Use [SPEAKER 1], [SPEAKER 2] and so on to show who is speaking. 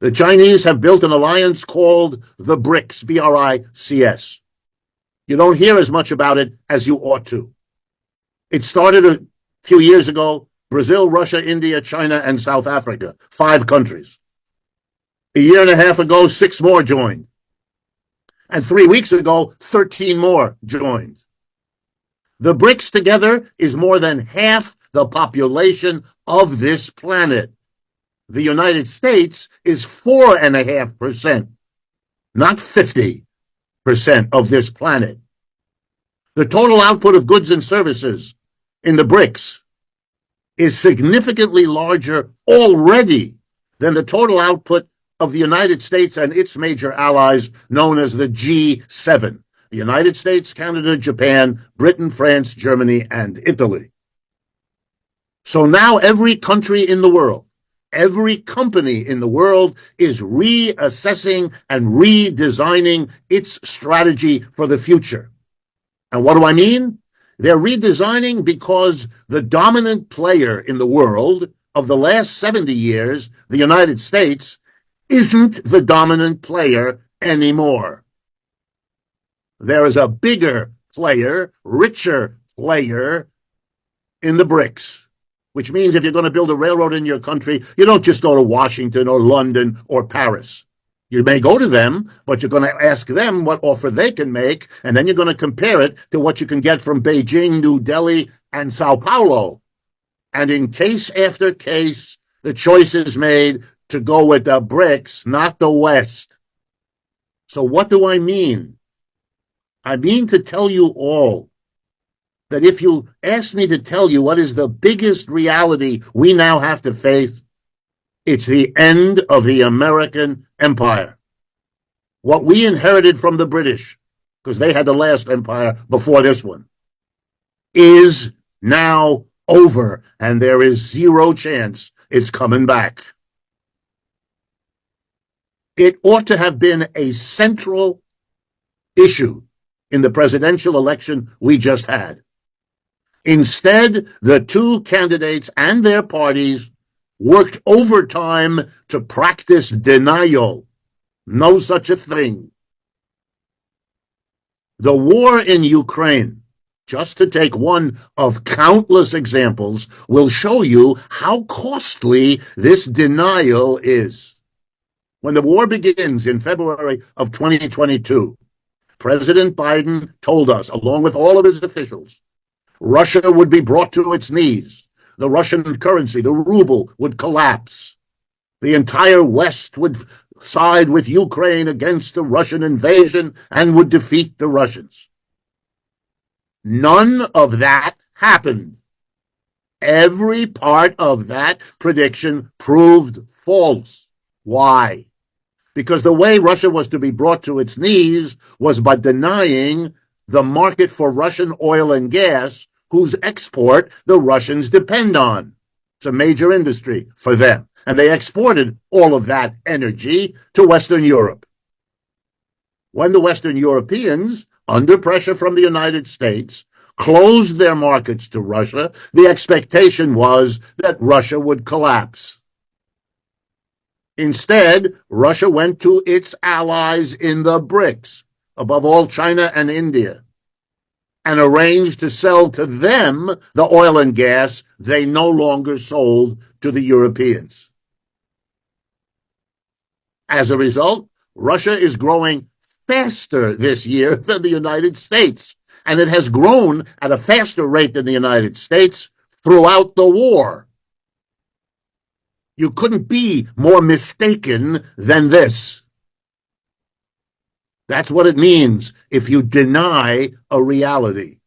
[SPEAKER 1] The Chinese have built an alliance called the BRICS, B-R-I-C-S. You don't hear as much about it as you ought to. It started a few years ago: Brazil, Russia, India, China, and South Africa, 5 countries. A year and a half ago, 6 more joined. And 3 weeks ago, 13 more joined. The BRICS together is more than half the population of this planet. The United States is 4.5%, not 50% of this planet. The total output of goods and services in the BRICS is significantly larger already than the total output of the United States and its major allies, known as the G7. The United States, Canada, Japan, Britain, France, Germany, and Italy. So now every country in the world, every company in the world is reassessing and redesigning its strategy for the future. And what do I mean? They're redesigning because the dominant player in the world of the last 70 years, the United States, isn't the dominant player anymore. There is a bigger player, richer player in the BRICS, which means if you're going to build a railroad in your country, you don't just go to Washington or London or Paris. You may go to them, but you're going to ask them what offer they can make, and then you're going to compare it to what you can get from Beijing, New Delhi, and Sao Paulo. And in case after case, the choice is made to go with the BRICS, not the West. So what do I mean? I mean to tell you all that if you ask me to tell you what is the biggest reality we now have to face, it's the end of the American empire. What we inherited from the British, because they had the last empire before this one, is now over, and there is zero chance it's coming back. It ought to have been a central issue in the presidential election we just had. Instead, the 2 candidates and their parties worked overtime to practice denial. No such a thing. The war in Ukraine, just to take one of countless examples, will show you how costly this denial is. When the war begins in February of 2022, President Biden told us, along with all of his officials, Russia would be brought to its knees. The Russian currency, the ruble, would collapse. The entire West would side with Ukraine against the Russian invasion and would defeat the Russians. None of that happened. Every part of that prediction proved false. Why? Because the way Russia was to be brought to its knees was by denying the market for Russian oil and gas, whose export the Russians depend on. It's a major industry for them. And they exported all of that energy to Western Europe. When the Western Europeans, under pressure from the United States, closed their markets to Russia, the expectation was that Russia would collapse. Instead, Russia went to its allies in the BRICS, above all China and India, and arranged to sell to them the oil and gas they no longer sold to the Europeans. As a result, Russia is growing faster this year than the United States, and it has grown at a faster rate than the United States throughout the war. You couldn't be more mistaken than this. That's what it means if you deny a reality.